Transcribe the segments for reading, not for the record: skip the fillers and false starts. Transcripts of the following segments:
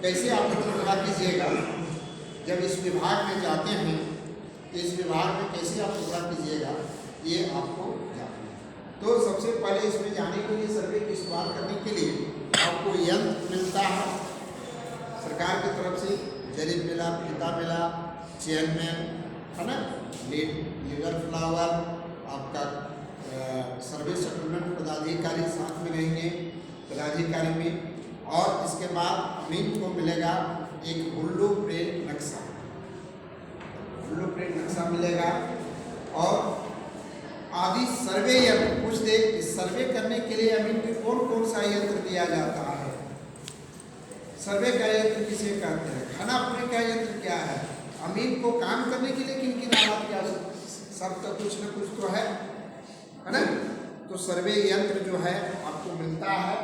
कैसे आप लोग पूरा कीजिएगा। जब इस विभाग में जाते हैं तो इस विभाग में कैसे आप पूरा कीजिएगा ये आपको जानना है। तो सबसे पहले इसमें जाने के लिए, सर्वे की शुरुआत करने के लिए आपको यंत्र मिलता है सरकार की तरफ से, जरिब मिला, फीता मिला, चेयरमैन है ना, लीडर फ्लावर, आपका सर्वे सेटलमेंट पदाधिकारी साथ में रहेंगे पदाधिकारी में, और इसके बाद अमीन को मिलेगा एक ब्लू प्रिंट नक्शा, ब्लू प्रिंट नक्शा मिलेगा। और आदि सर्वे यंत्र पूछ दे, इस सर्वे करने के लिए अमीन को कौन कौन सा यंत्र दिया जाता है। सर्वे का यंत्र किसे कहते हैं, खानापुरी का यंत्र क्या है, अमीन को काम करने के लिए किन किन आलात की आवश्यकता, सब तो कुछ न कुछ तो है ना। तो सर्वे यंत्र जो है आपको मिलता है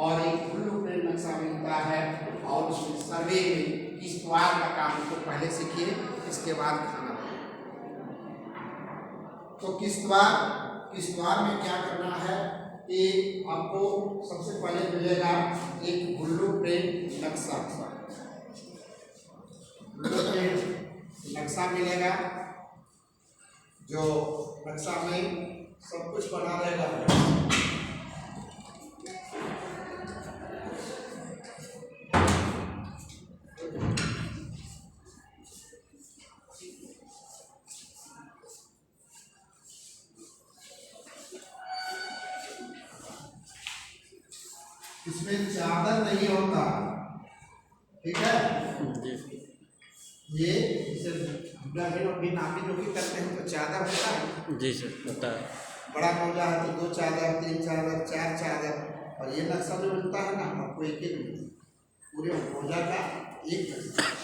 और एक ब्लू प्रिंट नक्शा मिलता है, और उसमें सर्वे में किश्तवाड़ का काम को पहले सीखिए, इसके बाद खाना। तो किश्तवाड़ में क्या करना है कि आपको सबसे पहले मिलेगा एक ब्लू प्रिंट नक्शा, ब्लू प्रिंट नक्शा मिलेगा, जो नक्शा में सब कुछ बना रहेगा। इसमें चादर नहीं होता, ठीक है। ये नापी जोखी करते हैं तो चादर होता है, जी सर होता है। बड़ा मौजा है तो 2 चादर, 3 चादर, 4 चादर, और ये नक्शा जो मिलता है ना आपको एक एक पूरे मौजा का एक नक्शा।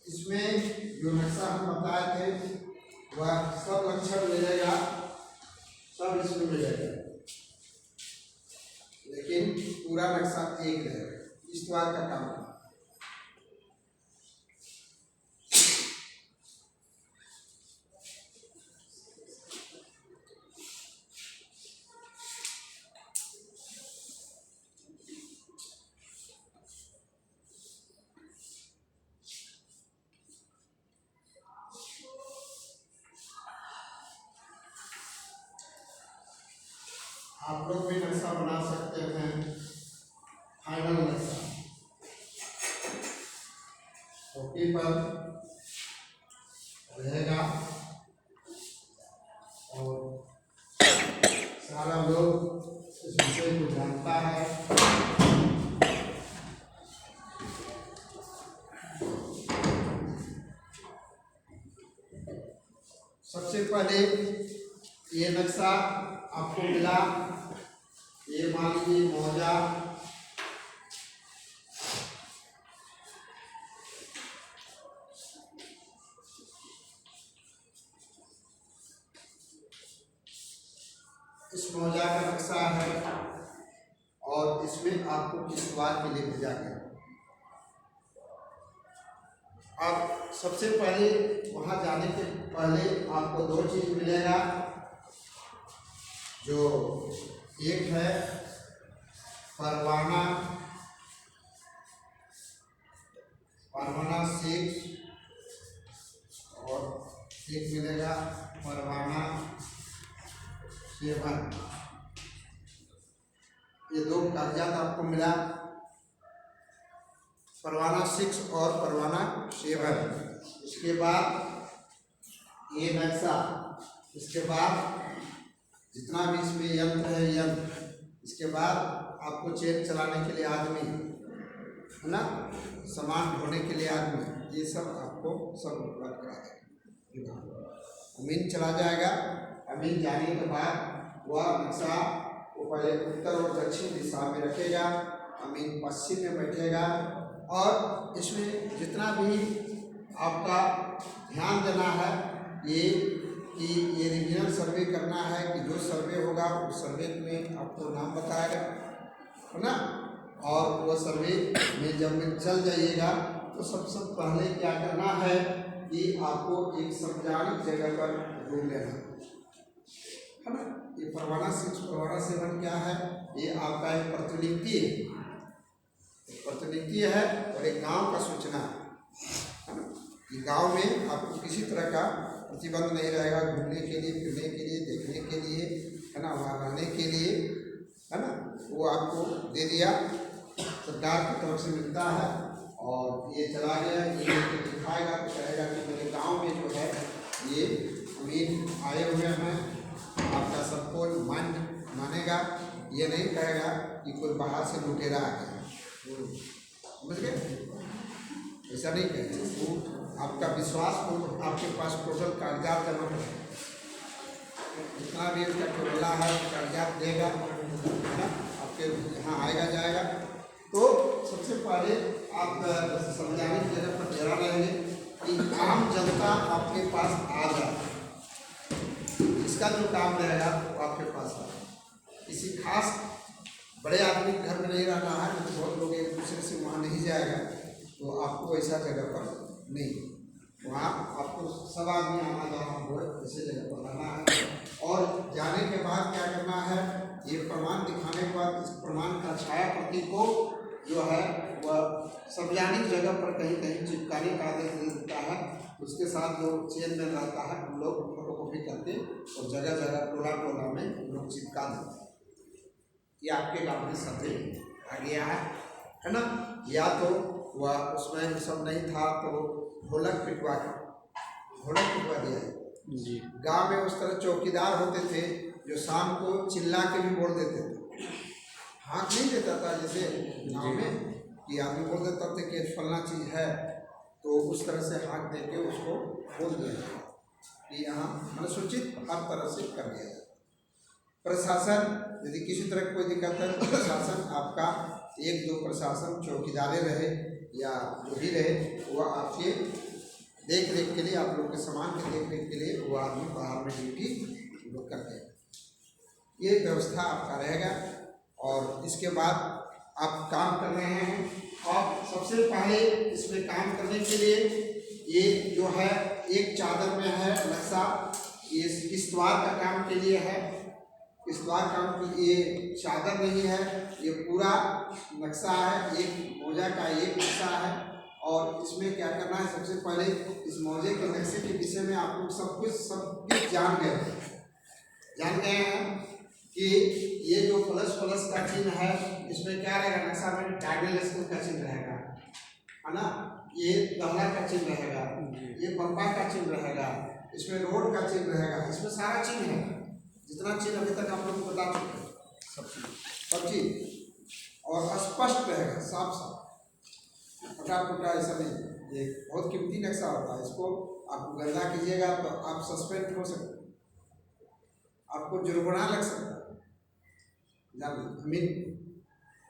इसमें जो नक्शा हम बताए थे वह सब लक्षण मिलेगा, सब इसमें मिलेगा, लेकिन पूरा नक्शा एक रहेगा। किश्तवाड़ का काम आप लोग भी नक्शा बना सकते हैं, फाइनल नक्शा कॉपी पर रहेगा, और सारा लोग इस विषय को जानता है। सबसे पहले ये नक्शा आपको मिला, ये मान लीजिए मौजा, इस मौजा का नक्शा है, और इसमें आपको किश्तवाड़ के लिए भेजा गया। अब सबसे पहले वहां जाने के पहले आपको 2 चीज मिलेगा, जो एक है परवाना 6, और एक मिलेगा परवाना 7। ये 2 कागजात आपको मिला, परवाना 6 और परवाना 7। इसके बाद ये नक्शा, इसके बाद जितना भी इसमें यंत्र है यंत्र, इसके बाद आपको चेन चलाने के लिए आदमी है ना, सामान ढोने के लिए आदमी, ये सब आपको सब उपलब्ध करा देगा। अमीन चला जाएगा। अमीन जाने के बाद वह नक्शा को पहले उत्तर और दक्षिण दिशा में रखेगा, अमीन पश्चिम में बैठेगा। और इसमें जितना भी आपका ध्यान देना है ये कि ये रीजनल सर्वे करना है कि जो सर्वे होगा उस सर्वे में आपको नाम बताएगा, है ना। और वो सर्वे में जब में चल जाइएगा तो सबसे पहले क्या करना है कि आपको एक सार्वजनिक जगह पर रूम लेना है ना। ये परवाना 6 परवाना 7 क्या है, ये आपका एक प्रतिनिधि है, प्रतिनिधि है और एक गांव का सूचना है ना। ये गांव में आपको किसी तरह का प्रतिबंध नहीं रहेगा, घूमने के लिए, फिरने के लिए, देखने के लिए, है ना, वहाँ रहने के लिए, है ना, वो आपको दे दिया, सरकार की तरफ से मिलता है। और ये चला गया, ये दिखाएगा तो कहेगा कि मेरे गांव में जो है ये अमीन आए हुए हैं, आपका सबको मानेगा, ये नहीं कहेगा कि कोई बाहर से लुटेरा आ गया, समझ गए, ऐसा नहीं कहेगा। आपका विश्वास को आपके पास टोटल कागजात जमा करेगा, जितना भी उसका टोला है कागजात देगा, है ना, आपके यहाँ आएगा जाएगा। तो सबसे पहले आप समझाने की जगह पर जरा रहेंगे कि आम जनता आपके पास आ जाए, इसका जो काम रहेगा वो आपके पास आ जाए। किसी खास बड़े आदमी के घर में नहीं रहना है, तो बहुत लोग एक दूसरे से वहाँ नहीं जाएगा, तो आपको ऐसा जगह पर नहीं, वहाँ आपको सब आदमी आना जाना हो ऐसे जगह पर रहना है। और जाने के बाद क्या करना है, ये प्रमाण दिखाने के बाद इस प्रमाण का छाया प्रति को जो है वह सार्वजनिक जगह पर कहीं कहीं चिपकाने का आदेश देता है। उसके साथ जो चेन में रहता है हम लोग फोटोकॉपी करके और जगह जगह टोला टोला में हम लोग चिपका देते हैं। ये आपके गाँव में सर्वे आ गया है ना। या तो वह उसमें सब नहीं था तो ढोलक पिटवा दिया है जी। गाँव में उस तरह चौकीदार होते थे जो शाम को चिल्ला के भी बोल देते थे, हाँक नहीं देता था जैसे गाँव में कि आदमी बोल देता थे कि फलना चीज़ है, तो उस तरह से हाँक दे के उसको बोल दिया कि यहाँ अनुसूचित हर तरह से कर दिया जाए। प्रशासन यदि किसी तरह कोई दिक्कत है तो प्रशासन आपका 1-2 प्रशासन चौकीदारे रहे या जो भी रहे वह आपके देख रेख के लिए, आप लोग के सामान के देख रेख के लिए वो आदमी बाहर में ड्यूटी लोग करते हैं। ये व्यवस्था आपका रहेगा। और इसके बाद आप काम कर रहे हैं और सबसे पहले इसमें काम करने के लिए ये जो है एक चादर में है नक्शा, ये इस द्वार का काम के लिए है, इस द्वार काम की ये चादर नहीं है, ये पूरा नक्शा है, एक मौजा का एक नक्शा है। और इसमें क्या करना है, सबसे पहले इस मौजे के नक्शे के विषय में आप लोग सब कुछ जान गए हैं कि ये जो प्लस का चिन्ह है इसमें क्या रहेगा, नक्शा में डायगोनल स्केल का चिन्ह रहेगा, है ना, ये दहला का चिन्ह रहेगा, ये पंपा का चिन्ह रहेगा, इसमें रोड का चिन्ह रहेगा, इसमें सारा चिन्ह है, जितना चिन्ह अभी तक आप लोग को बता चुके हैं सब चीज। और स्पष्ट रहेगा, साफ फटा ऐसा नहीं। ये बहुत कीमती नक्शा होता है, इसको आप गंदा कीजिएगा तो आप सस्पेंड हो सकते, आपको जुर्माना लग सकता है। अमीन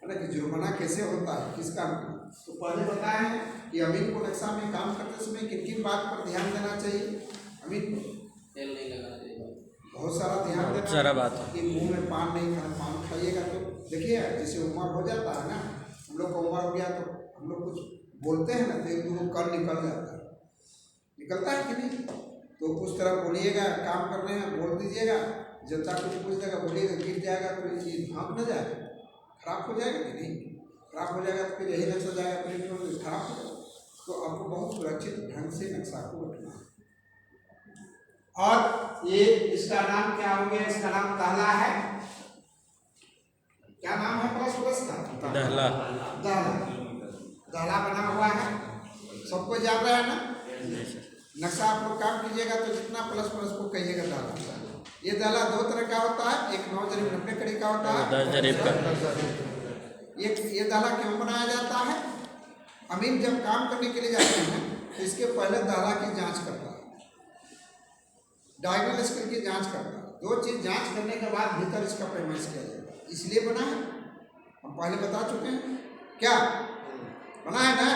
है ना कि जुर्माना कैसे होता है, किस काम के, तो पहले बताया है कि अमीन को नक्शा में काम करते समय किन किन बात पर ध्यान देना चाहिए। अमीन को तेल नहीं लगाना चाहिए, बहुत सारा ध्यान देना, सारा बात कि मुंह में पान नहीं खाना, पान खाइएगा तो देखिए जैसे उम्र हो जाता है ना, हम लोग को उम्र हो गया तो हम लोग कुछ बोलते हैं ना तो एक दो कल निकल जाता है, निकलता है कि नहीं, तो उस तरह बोलिएगा, काम कर रहे हैं बोल दीजिएगा, जनता कुछ पूछ देगा बोलिएगा, गिर जाएगा तो ये चीज़ भाप न जाएगा, खराब हो जाएगा कि नहीं, खराब हो जाएगा तो फिर यही नक्शा जाएगा, फिर खराब हो जाएगा। तो आपको बहुत सुरक्षित ढंग से नक्शा को रखना है। और ये इसका नाम क्या हो गया, इसका नाम दहला है, क्या नाम है प्लस का, दहला दहला बना हुआ है, सबको जान रहा है ना। नक्शा आप लोग काम कीजिएगा तो जितना प्लस प्लस को कहिएगा दाला। ये दाला दो तरह का होता है, एक 9 जरीब 90 कड़ी का होता है, 10 जरीब का। ये दाला क्यों बनाया जाता है? अमीन जब काम करने के लिए जाते हैं तो इसके पहले दाला की जांच करता है, डायगोनल स्केल की जांच करता है। दो चीज जांच करने के बाद भीतर इसका पैमाइश किया जाएगा, इसलिए बना है, हम पहले बता चुके हैं क्या बना है ना।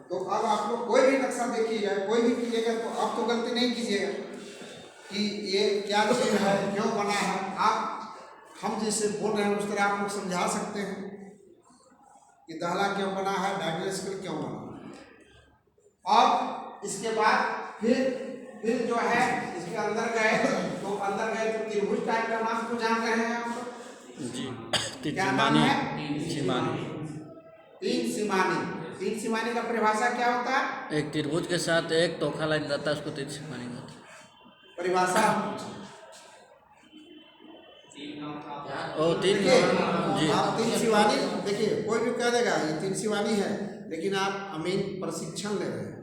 तो अब आप लोग कोई भी नक्शा देखिएगा, कोई भी कीजिएगा तो आप तो गलती नहीं कीजिएगा कि ये क्या चीज़ है, क्यों बना है। आप हम जैसे बोल रहे हैं उस तरह आप लोग समझा सकते हैं कि दाला क्यों बना है, डायगोनल स्केल क्यों बना है। और इसके बाद फिर जो है इसके अंदर गए तो त्रिभुज टाइप का नाम को जान रहे हैं आप जी। क्या नाम है? तीन सीमानी का परिभाषा क्या होता है? एक त्रिभुज के साथ एक तोखा लाइन रहता है, उसको 3 सीमानी कहते हैं। परिभाषा ओ 3 जी। आप 3 सीवानी देखिए, कोई भी कह देगा ये 3 सीवानी है, लेकिन आप अमीन प्रशिक्षण ले रहे हैं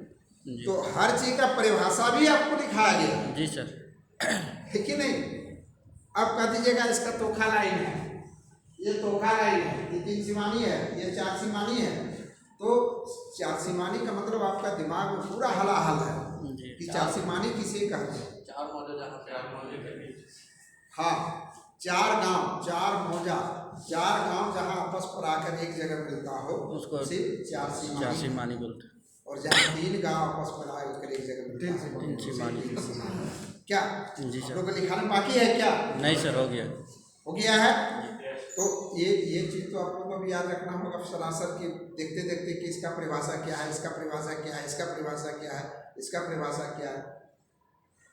तो हर चीज का परिभाषा भी आपको दिखाया गया जी सर, है कि नहीं। अब कह दीजिएगा इसका तोखा लाइन है, ये तोखा लाइन है, ये 3 सीमानी है, ये 4 सीमानी है। तो 4 सीमानी का मतलब आपका दिमाग में पूरा हलाहल है कि 4 सीमानी किसे कहते हैं। 4 मौजा जहाँ पे 8 मौजे के बीच, हाँ 4 गांव 4 मौजा, 4 गांव जहाँ आपस पर आकर एक जगह मिलता हो उसको सिर्फ 4 सीमानी बोलते हैं। और जहाँ 3 गांव आपस पर आकर एक जगह मिलता है 3 सीमानी। क्या जी सर, लोग को लिखाना बाकी है क्या? नहीं सर, हो गया है। तो ये चीज़ तो आप लोगों को भी याद रखना होगा सरासर की देखते देखते कि इसका परिभाषा क्या है, इसका परिभाषा क्या है, इसका परिभाषा क्या है, इसका परिभाषा क्या है।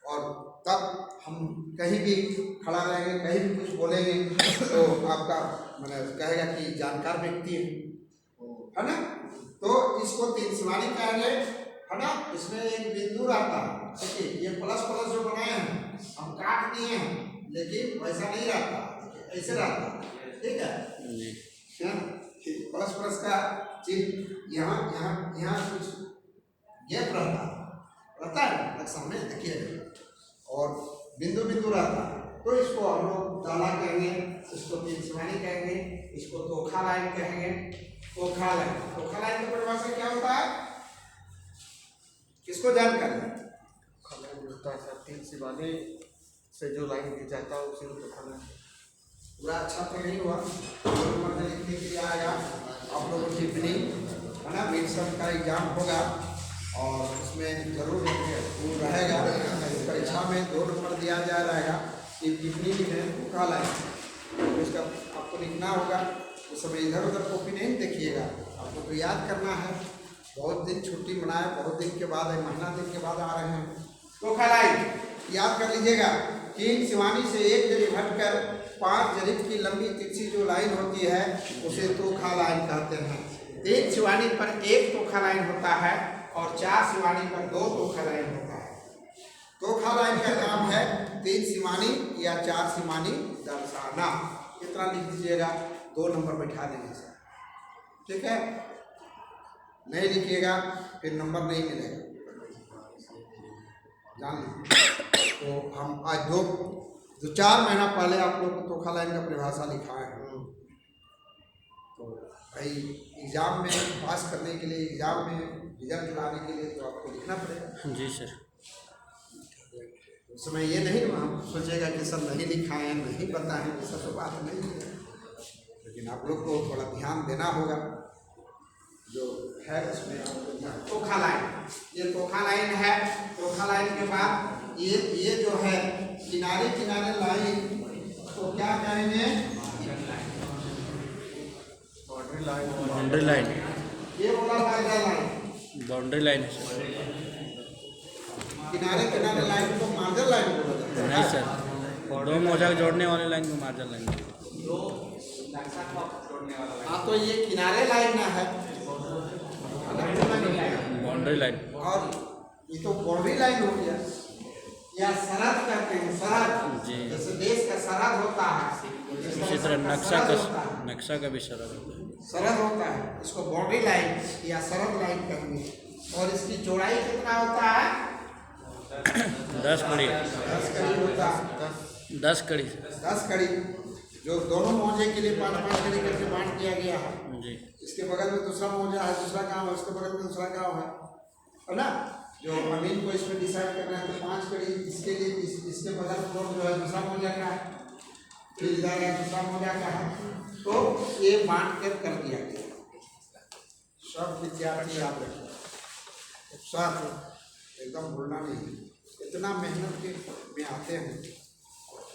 और तब हम कहीं भी खड़ा रहेंगे, कहीं भी कुछ बोलेंगे तो आपका मतलब कहेगा कि जानकार व्यक्ति है ना। तो इसको 3 सीमानी कहेंगे, है ना। इसमें एक बिंदु रहता है, देखिए ये प्लस प्लस जो बनाए हैं हम काट दिए हैं, लेकिन वैसा नहीं रहता, ऐसे रहता है, ठीक है जी। प्लस प्लस का चिन्ह यहाँ यहाँ यहाँ कुछ गैप रहता है नक्शा में, देखिए, और बिंदु बिंदु रहता है। तो इसको हम लोग दाला कहेंगे, इसको 3 सीमानी कहेंगे, इसको तोखा लाइन कहेंगे। तोखा लाइन की परिभाषा क्या होता है, किसको जानकारी? होता है सर 3 सीमानी से जो लाइन खिंचाता है उसी को तोखा लाइन। पूरा अच्छा तो नहीं हुआ, लिखने के लिए आएगा आप लोगों की टिप्पणी, है ना। मिडसम का एग्जाम होगा और उसमें जरूर रहेगा, परीक्षा में 2 नंबर दिया जा रहेगा कि टिप्पणी लिखें तोखा लाइन, तो इसका आपको लिखना होगा। उस समय इधर उधर कॉपी नहीं देखिएगा, आपको तो याद करना है। बहुत दिन छुट्टी मनाए, बहुत दिन के बाद, महीना दिन के बाद आ रहे हैं। तोखा लाइन याद कर लीजिएगा, 3 सीमानी से 1 जरीब हटकर 5 जरीब की लंबी तिरछी जो लाइन होती है उसे तोखा लाइन कहते हैं। 3 सीमानी पर 1 तोखा लाइन होता है और 4 सीमानी पर 2 तोखा लाइन होता है। तोखा लाइन का काम है 3 सीमानी या 4 सीमानी दर्शाना। इतना लिख दीजिएगा, 2 नंबर बैठा देंगे सर, ठीक है। नहीं लिखिएगा फिर नंबर नहीं मिलेगा, जान लीजिए। तो हम आज 2-4 महीना पहले आप लोग को तोखा लाइन का परिभाषा लिखाए हैं। तो भाई एग्ज़ाम में पास करने के लिए, एग्ज़ाम में रिजल्ट लाने के लिए तो आपको लिखना पड़ेगा। जी सर। उस समय ये नहीं हम सोचेगा कि सर नहीं लिखाएं, नहीं बताएं, ऐसा तो बात नहीं है। लेकिन आप लोग को थोड़ा ध्यान देना होगा जो है उसमें। तोखा लाइन, ये तोखा लाइन है। तोखा लाइन के बाद ये जो है किनारे किनारे लाइन, तो क्या कहेंगे? Boundary line. ये बोला मार्जिन लाइन, बाउंड्री लाइन है सर। किनारे किनारे लाइन को मार्जिन लाइन बोला जाता है। नहीं सर, 2 मौजा जोड़ने वाली लाइन को मार्जिन लाइन। हाँ, तो ये किनारे लाइन ना है, बाउंड्री लाइन। और ये तो बाउंड्री लाइन हो गया, या सरहद कहते हैं, सरहद। जी। जैसे देश का सरहद होता है, इसी तरह नक्शा का भी सरहद होता है। सरहद होता है, इसको बाउंड्री लाइन या सरहद लाइन कहेंगे। और इसकी चौड़ाई कितना होता है? 10 कड़ी 10 कड़ी होता है। 10 कड़ी 10 कड़ी जो दोनों मौजे के लिए 5-5 कड़ी करके बांट दिया गया है। जी। इसके बगल में दूसरा मौजा है, दूसरा गांव है, उसके बगल में दूसरा गांव है ना। जो अमीन को इसमें डिसाइड करना है तो 5 कड़ी इसके लिए, इसके बगल फ्लोर जो है दूसरा मौजा का है, फिर इधर है दूसरा मौजा का है। तो ये बांट कर दिया गया। सब विद्यार्थी याद रखें, साथ एकदम भूलना नहीं। इतना मेहनत के में आते हैं,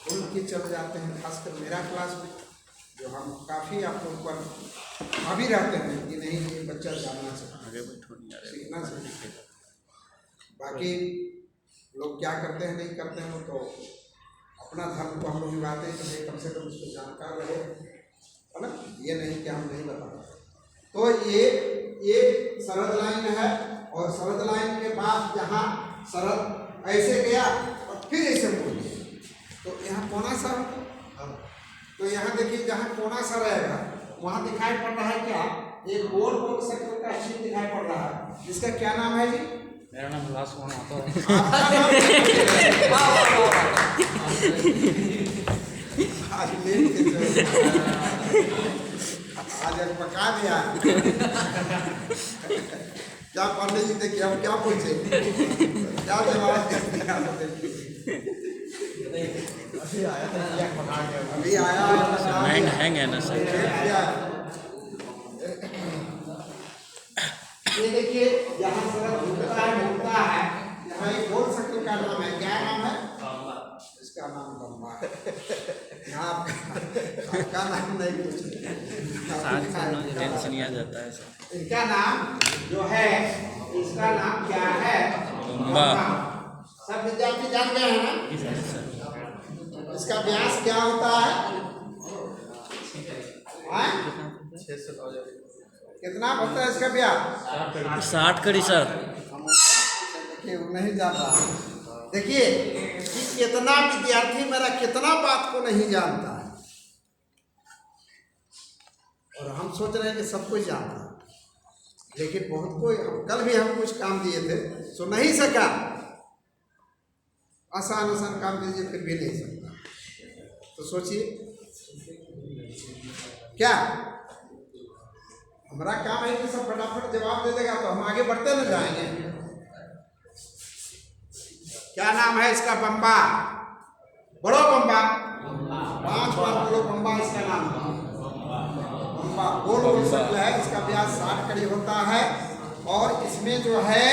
भूल के चल जाते हैं। खासकर मेरा क्लास में जो हम काफ़ी आप लोग पर हावी रहते हैं कि नहीं ये बच्चा जानना चाहिए, आगे बैठो नहीं आ रहे। सीखना चाहिए। बाकी लोग क्या करते हैं नहीं करते हैं, वो तो अपना धर्म को हम लोग निभाते हैं, तो नहीं कम से कम उसको जानकार रहे, है ना। ये नहीं कि हम नहीं बताते। तो ये सरद लाइन है, और सरद लाइन के बाद जहाँ सरद ऐसे गया और फिर ऐसे मुड़ गया, तो यहाँ कोना सा, तो यहाँ देखिए जहाँ कोना सा रहेगा वहाँ दिखाई पड़ रहा है क्या, एक गोल गोल सर्कल का चिन्ह दिखाई पड़ रहा है, जिसका क्या नाम है जी? मेरा नाम उल्लास कुमार महतो है। आज पका दिया। क्या पंडित जी देखिए हम क्या पूछे, क्या जवाब अभी आया हैंग है ना सर। ये देखिए यहाँ सड़क घूमता है, यहाँ एक गोल सर्कल का नाम है, क्या नाम है? इसका नाम बम्बा है। यहाँ आपका नाम नहीं पूछे, टेंशन ही आ जाता है सर। इनका नाम जो है, इसका नाम क्या है? बम्बा। सब विद्यार्थी जान गए हैं ना? इसका व्यास क्या होता है? 6 से 9 कितना होता है इसका व्यास? 60 कड़ी सर। देखिए वो नहीं जाता। देखिए कि कितना विद्यार्थी मेरा कितना बात को नहीं जानता है, और हम सोच रहे हैं कि सब कुछ जानता है, लेकिन बहुत कोई, कल भी हम कुछ काम दिए थे सो नहीं सका। आसान आसान काम दीजिए फिर भी नहीं सकता, तो सोचिए क्या हमारा काम है कि सब फटाफट जवाब दे देगा तो हम आगे बढ़ते न जाएंगे। क्या नाम है इसका? बम्बा। बड़ो बम्बा, 5 बार बोलो बम्बा। इसका नाम बम्बा, गोल गोल सर्कल है, इसका व्यास 60 कड़ी होता है। और इसमें जो है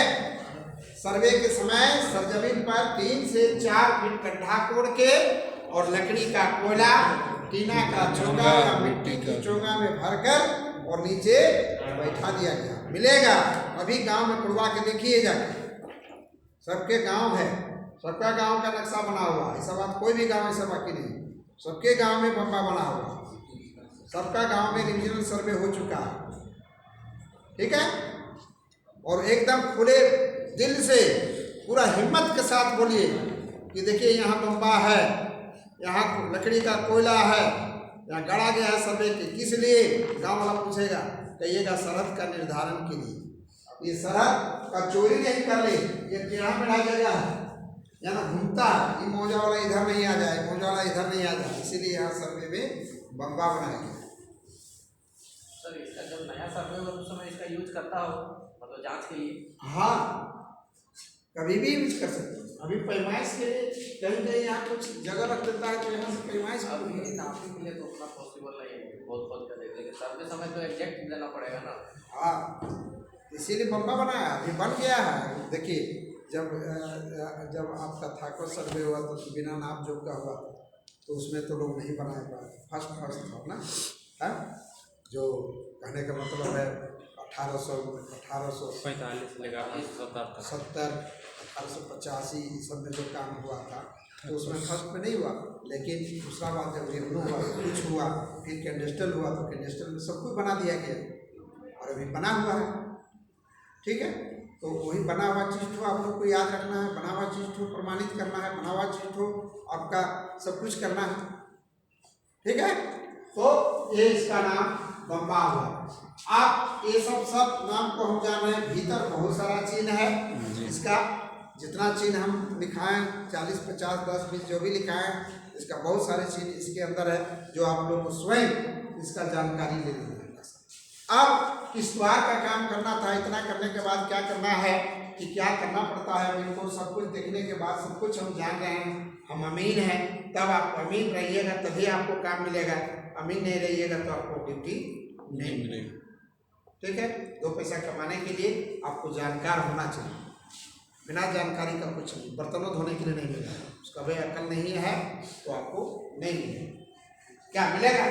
सर्वे के समय सरजमीन पर 3 से 4 फीट गड्ढा कोड़ के और लकड़ी का कोयला, टीना का चोंगा या मिट्टी की चोंगा में भरकर और नीचे बैठा दिया गया। मिलेगा अभी गांव में कुड़वा के देखिए जाके, सबके गांव है, सबका गांव का नक्शा बना हुआ है। ऐसा बात कोई भी गांव ऐसा बाकी नहीं, सबके गांव में बम्बा बना हुआ, सबका गांव में रीजनल सर्वे हो चुका है, ठीक है। और एकदम खुले दिल से पूरा हिम्मत के साथ बोलिए कि देखिए यहाँ बम्बा है, यहाँ लकड़ी का कोयला है, यहाँ गड़ा गया है सर्वे के, किस लिए? गांव वाला पूछेगा, कहिएगा सरहद का निर्धारण के लिए। ये सरहद का चोरी नहीं कर ले, ये टेढ़ा मेढ़ा जगह है, यहाँ घूमता है, ये मौजा वाला इधर नहीं आ जाए, मौजा वाला इधर नहीं आ जाए, इसीलिए यहाँ सर्वे में बम्बा बनाया गया। सर इसका जब नया सर्वे हो उस समय इसका यूज करता हो, मतलब जांच के लिए? हाँ, कभी भी यूज कर सकते हैं। अभी पैमाइश के लिए कहीं कहीं यहाँ कुछ जगह रख देता है तो यहाँ से पैमाइश अभी नापने के लिए तो उतना पॉसिबल नहीं है, बहुत बहुत कर देते, लेकिन सर्वे समय तो एग्जैक्ट देना पड़ेगा ना। हाँ, इसीलिए बम्बा बनाया, अभी बन गया है। देखिए जब आपका थाको सर्वे हुआ तो बिना नाप जोख का हुआ तो उसमें तो लोग नहीं बना पाए, फर्स्ट था ना, है जो कहने का मतलब है 1845 से लेकर 1870 1885 सब में जो काम हुआ था तो उसमें फर्स्ट में नहीं हुआ, लेकिन दूसरा बात जब रेवन्यू हुआ कुछ हुआ, फिर कैंडेस्टल हुआ तो कैंडेस्टल में सब कुछ बना दिया गया और अभी बना हुआ है, ठीक है। तो वही बना हुआ चीज़ को आप लोग को याद रखना है, बना हुआ चीज़ को प्रमाणित करना है, बना हुआ चीज़ को आपका सब कुछ करना है, ठीक है। तो ये इसका नाम बम्बा हुआ। आप ये सब नाम को हम जान रहे हैं, भीतर बहुत सारा चिन्ह है इसका, जितना चिन्ह हम लिखाएं 40, 50, 10, 20 जो भी लिखाएं, इसका बहुत सारे चिन्ह इसके अंदर है जो आप लोग को स्वयं इसका जानकारी ले लेना है। अब किस बार का काम करना था, इतना करने के बाद क्या करना है कि क्या करना पड़ता है, बिल्कुल सब कुछ देखने के बाद सब कुछ हम जान रहे हैं, हम अमीन हैं, तब आप अमीन रहिएगा तभी आपको काम मिलेगा, अमीन नहीं रहिएगा तो आपको ड्यूटी नहीं मिलेगी। ठीक है, 2 पैसा कमाने के लिए आपको जानकार होना चाहिए, बिना जानकारी का कुछ नहीं। बर्तनों धोने के लिए नहीं मिलेगा, उसका भाई अकल नहीं है तो आपको नहीं मिलेगा। क्या मिलेगा?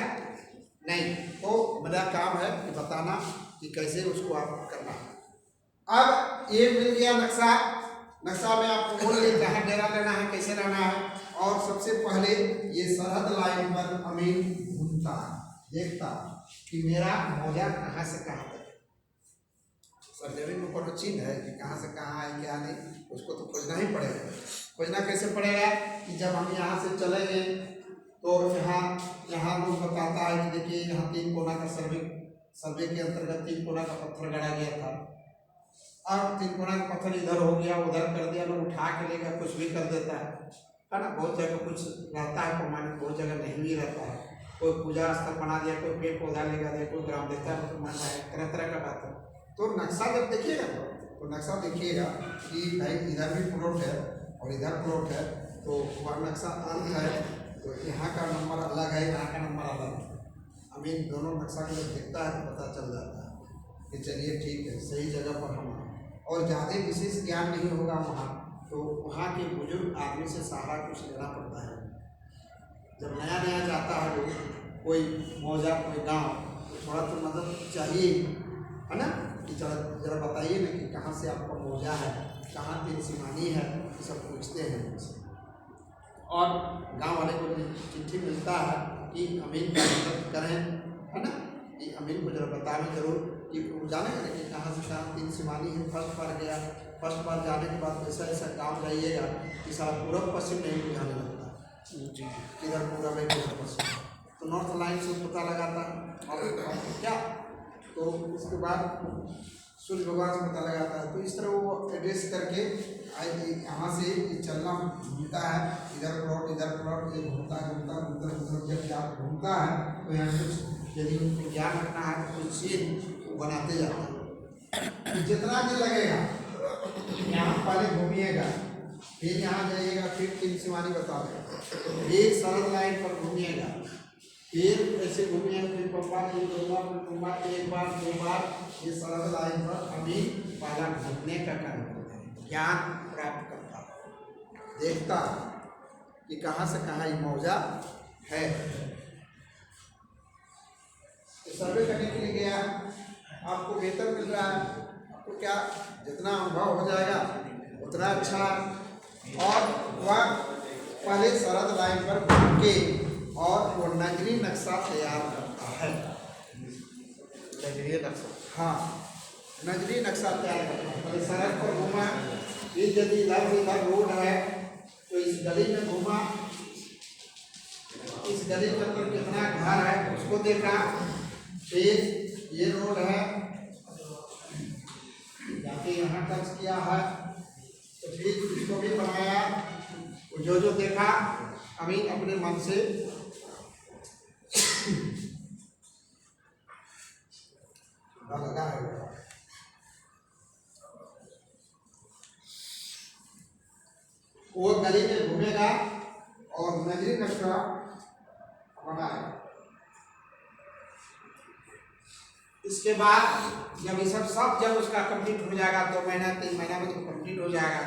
नहीं। तो मेरा काम है कि बताना कि कैसे उसको आप करना है। अब ये मिल गया नक्शा, नक्शा में आपको बोल दिया जहाँ डेरा लेना है, कैसे रहना है। और सबसे पहले ये सरहद लाइन पर अमीन घूमता देखता कि मेरा मौजा कहाँ से कहाँ तक है। सर जमीन में कोनो चिन्ह है कि कहाँ से कहाँ है क्या नहीं, उसको तो खोजना ही पड़ेगा। खोजना कैसे पड़ेगा कि जब हम यहाँ से चलेंगे तो यहाँ लोग बताता है कि देखिए यहाँ 3 कोना का सर्वे के अंतर्गत 3 कोना का पत्थर गड़ा गया था। अब 3 कोना का पत्थर इधर हो गया, उधर कर दिया, लोग उठा के लेगा, कुछ भी कर देता है ना। बहुत जगह कुछ रहता है प्रमाणित, बहुत जगह नहीं भी रहता है। कोई पूजा स्थल बना दिया, कोई पेड़ पौधा लेगा दिया, कोई ग्राम देवता मान रहा है, तरह तरह का बात है। तो नक्शा जब देखिएगा तो नक्शा देखिएगा कि भाई इधर भी प्लॉट है और इधर प्लॉट है, तो वह नक्शा अंत है, तो यहाँ का नंबर अलग है, यहाँ का नंबर अलग है। अमीन दोनों नक्शा को जब देखता है तो पता चल जाता है कि चलिए ठीक है, सही जगह पर हम हैं। और ज़्यादा विशेष ज्ञान नहीं होगा वहाँ, तो वहाँ के बुजुर्ग आदमी से सहारा कुछ लेना पड़ता है। जब नया नया जाता है लोग, कोई मौजा कोई गांव, तो थोड़ा तो मदद चाहिए, है ना, कि जरा बताइए ना कि कहाँ से आपका मौजा है, कहाँ 3 सीमानी है, ये सब पूछते हैं उनसे। और गांव वाले को चिट्ठी मिलता है कि अमीन का मदद करें, है ना, कि अमीन को जरा बतावें जरूर कि जाने ना कि कहाँ से कहाँ 3 सीमानी है। फर्स्ट बार गया, फर्स्ट बार जाने के बाद ऐसा ऐसा गाँव जाइएगा कि सारा पूरब पश्चिम नहीं बुझाने लगता जी, किधर पूरब है किधर पश्चिम, तो नॉर्थ लाइन से पता लगाता है और क्या, तो उसके बाद सूर्य भगवान से पता लगाता है। तो इस तरह वो एड्रेस करके यहाँ से चलना घूमता है, इधर प्लॉट ये घूमता जब आप घूमता है तो यहाँ कुछ यदि उनको ज्ञान रखना है तो कुछ चीज बनाते जाता है। जितना दिन लगेगा यहाँ पहले घूमिएगा, फिर यहाँ जाइएगा, फिर 3 सीमानी बता देगा, फिर सरहद लाइन पर घूमिएगा, फिर ऐसे घूमिएगा, फिर पंपा, फिर डोंगा, फिर कुंभा, 1 बार 2 बार, ये सरहद लाइन पर अमीन पहला घूमने का काम करता है, ज्ञान प्राप्त करता है, देखता कि कहाँ से कहाँ ये मौजा है। तो सर्वे करने के लिए गया, आपको वेतन मिल रहा है, आपको क्या जितना अनुभव हो जाएगा उतना अच्छा। और वह पहले सरहद लाइन पर घूम के और वो नगरी नक्शा तैयार करता है। नगरीय नक्शा, हाँ, नगरी नक्शा तैयार करता है। पहले सड़क पर घूमा, फिर यदि इधर रोड है तो इस गली में घूमा, इस गली के अंदर कितना घर है उसको देखा, फिर ये रोड है जाके यहाँ टच किया है, तो फिर इसको भी बनाया, जो देखा अमीन अपने मन से लगा है। वो गली में घूमेगा और नगरी नक्शा बनाएगा। इसके बाद जब ये सब जब उसका कंप्लीट हो जाएगा, 2 महीना 3 महीना में जब कंप्लीट हो जाएगा,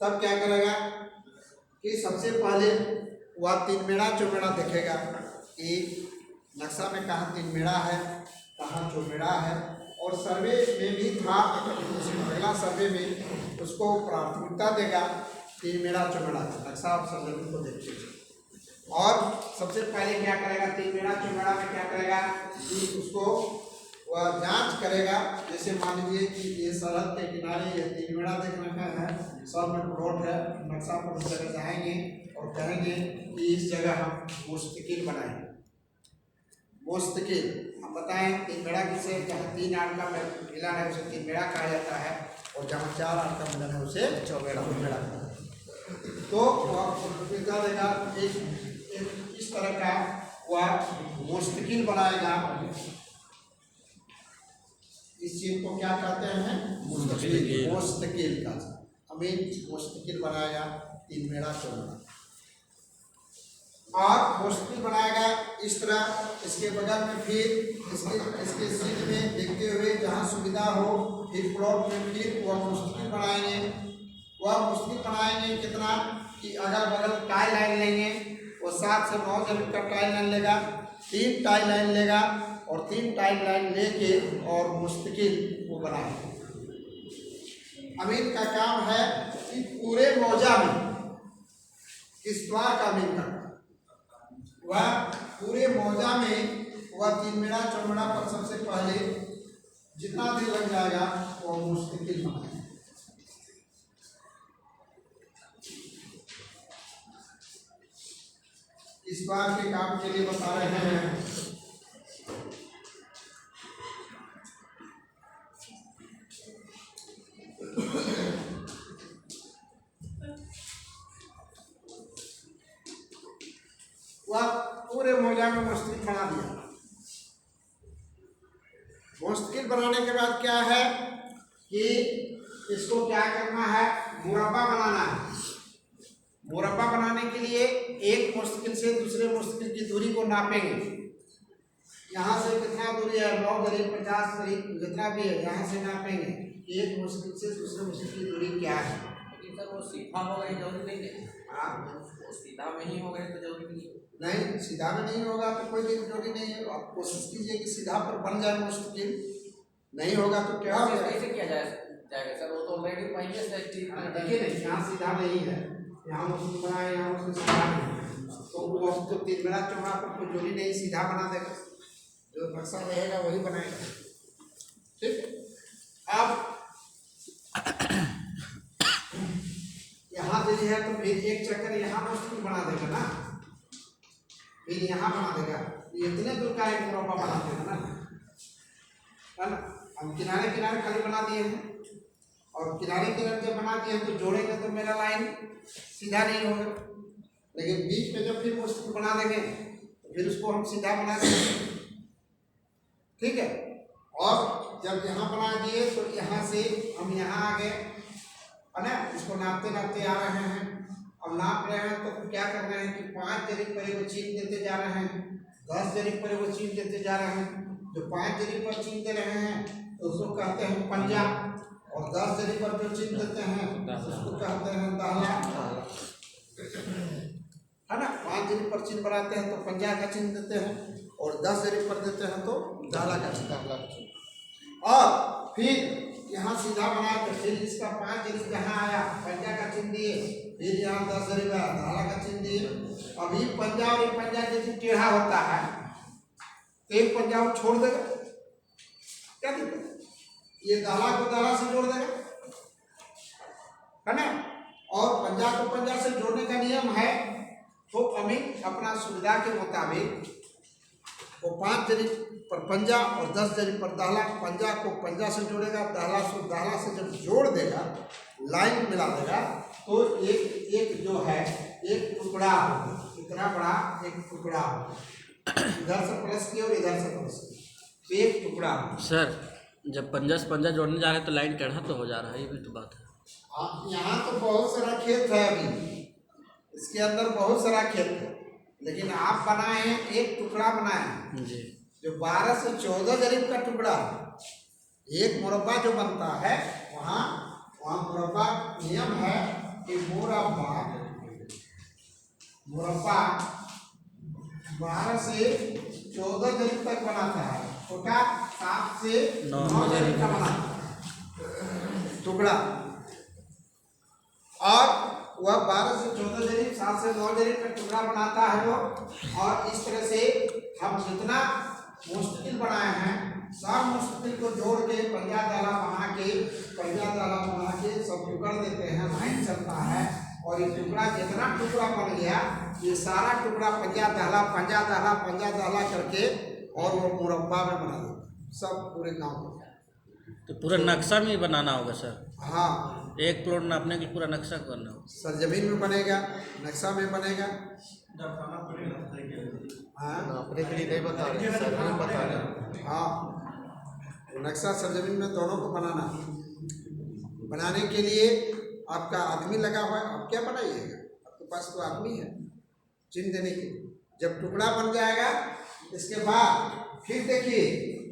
तब क्या करेगा कि सबसे पहले वह 3 मेड़ा चौमेड़ा देखेगा कि नक्शा में कहाँ 3 मेड़ा है, कहाँ चौमेड़ा है। और सर्वे में भी था, अगला सर्वे में उसको प्राथमिकता देगा 3 मेड़ा चौमेड़ा का नक्शा आप सर्वे को देखिए। और सबसे पहले क्या करेगा, 3 मेड़ा चौमेड़ा में क्या करेगा कि उसको वह जांच करेगा। जैसे मान लीजिए कि ये सरहद के किनारे ये 3 मेड़ा देखने का है, सब में प्लॉट है, नक्शा पर उस जगह जाएंगे और कहेंगे कि इस जगह हम मुस्तकिल बनाएंगे। मुस्तकिल हम बताएं 3 मेड़ा किसे, जहाँ 3 आड़ का मिलान है उसे 3 मेड़ा कहा जाता है। और जहाँ 4 8 का मिलन है उसे चौबेड़ा कहते हैं। तो वह क्या देगा, एक इस तरह का वह मुस्तकिल बनाएगा। इस चीज को क्या कहते हैं, मुस्तकिल। मुस्तकिल का अमीन मुस्तकिल बनाएगा 3 मेड़ा चौबेड़ा, और मुस्तकिल बनाएगा इस तरह। इसके बगल में फिर इसके सीध में देखते हुए जहाँ सुविधा हो फिर प्लॉट में फिर वह मुस्तकिल बनाएंगे। वह मुस्तकिल बनाएंगे कितना कि अगल बगल टाई लाइन लेंगे, वो 7 से 9 जमीन का टाई लाइन लेगा, 3 टाई लाइन लेगा और 3 टाई लाइन लेके और मुस्तकिल वो बनाएंगे। अमीन का काम है कि पूरे मौजा में इस द्वार का अमीन का वह पूरे मौजा में वह 3 मेड़ा चौमेड़ा पर सबसे पहले जितना दिन लग जाएगा वो मुस्तकिल बनाएगा। इस बार के काम के लिए बता रहे हैं। वह पूरे मौजा में मुस्तकिल बना दिया। मुस्तकिल बनाने के बाद क्या है कि इसको क्या करना है, मुरब्बा बनाना है। मुरब्बा बनाने के लिए एक मुस्तकिल से दूसरे मुस्तकिल की दूरी को नापेंगे। यहाँ से कितना दूरी है, 9 करीब 50 करीब जितना भी है, यहाँ से नापेंगे एक मुस्तकिल से दूसरे मुस्तकिल की दूरी क्या है। लेकिन सर वो सीधा हो गई जरूरी नहीं है। हाँ, वो सीधा में ही हो गए तो जरूरी नहीं है। नहीं, सीधा में नहीं होगा तो कोई जरूरी नहीं है। आप कोशिश कीजिए कि सीधा पर बन जाए मुस्तकिल, नहीं होगा तो क्या हो जाएगा। कैसे किया जाएगा सर, वो तो ऑलरेडी पहले से देखिए नहीं, यहाँ सीधा नहीं है, यहाँ मुस्तकिल बनाए, यहाँ मुस्तकिल सीधा नहीं, तो वो तो 3 मेड़ा चौड़ा पर कोई जोड़ी नहीं, सीधा बना देगा, जो नक्शा रहेगा वही बनाएगा। ठीक, अब यहाँ दे है तो फिर एक चक्कर यहाँ मुस्तकिल बना देगा ना, फिर यहाँ बना देगा, इतने दूर का एक मुरब्बा बना देगा ना। हम किनारे किनारे खाली बना दिए हैं, और किनारे किनारे जब बना दिए हैं तो जोड़ेंगे तो मेरा लाइन सीधा नहीं होगा, लेकिन बीच में जब फिर मुस्तकिल बना देंगे तो फिर उसको हम सीधा बना देंगे। ठीक है, और जब यहाँ बना दिए तो यहाँ से हम यहाँ आ गए, है ना। इसको नापते नापते आ रहे हैं। अब नाप रहे हैं तो क्या कर रहे हैं कि 5 जरीब पर वो चीन देते जा रहे हैं, 10 जरीब पर वो चीन देते जा रहे हैं। जो 5 जरीब पर चीन दे रहे हैं तो उसको कहते हैं पंजा, और 10 जरीब पर जो चीन देते हैं उसको कहते हैं दाहला, है ना। 5 जरीब पर चीन बनाते हैं तो पंजा का चिन्ह देते हैं, और 10 जरीब पर देते हैं तो दाहला का चिन्ह। और फिर यहाँ सीधा बनाए तो फिर इसका 5 जरीब जहाँ आया पंजा का चिन्ह दिए, फिर यहाँ 10 जरीब आया दाहला का चिन्ह दिए। अभी पंजा और पंजा यदि टेढ़ा होता है तो एक पंजा को छोड़ देगा, क्या दिक्कत है, ये दाहला को दाहला से जोड़ देगा, है ना। और पंजा को पंजा से जोड़ने का नियम है, तो अमीन अपना सुविधा के मुताबिक वो 5 जरीब पर पंजा और 10 जरीब पर दाहला, पंजा को पंजा से जोड़ेगा, दाहला से जब जोड़ देगा, लाइन मिला देगा, तो एक जो है एक टुकड़ा इतना बड़ा एक टुकड़ा, इधर से प्लस किया और इधर से प्लस किया, एक टुकड़ा। सर जब पंजा से पंजा जोड़ने जा रहे हैं तो लाइन टेढ़ा तो हो जा रहा है, ये भी तो बात है। यहाँ तो बहुत सारा खेत है, अभी इसके अंदर बहुत सारा खेत है, लेकिन आप बनाए हैं एक टुकड़ा बनाए जी, जो 12 से 14 जरीब का टुकड़ा। एक मुरब्बा जो बनता है वहाँ मुरब्बा नियम है कि मुरब्बा 12 से 14 जरीब तक बनाता है, छोटा 7 से 9 जरीब का बनाता है टुकड़ा, और वह 12 से 14 जरीब 7 से 9 जरीब का टुकड़ा बनाता है वो। और इस तरह से हम जितना मुस्तकिल बनाए हैं सब मुस्तकिल को जोड़ के पंजा दाला बना के सब टुकड़ देते हैं, लाइन चलता है, और ये टुकड़ा जितना टुकड़ा बन गया ये सारा टुकड़ा पंजा दाला करके और वो मुरब्बा में बना देते सब पूरे गाँव में। तो पूरा नक्शा में ही बनाना होगा सर, हाँ एक प्लॉट नापने के लिए पूरा नक्शा करना होगा। सरजमीन में बनेगा, नक्शा में बनेगा। हाँ नापने के लिए नहीं बता रहे, सर्वे में बता रहे हैं। हाँ वो नक्शा सरजमीन में दोनों को बनाना है। बनाने के लिए आपका आदमी लगा हुआ है, आप क्या बनाइएगा, आपके पास तो आदमी है चिन्ह देने के लिए। जब टुकड़ा बन जाएगा इसके बाद फिर देखिए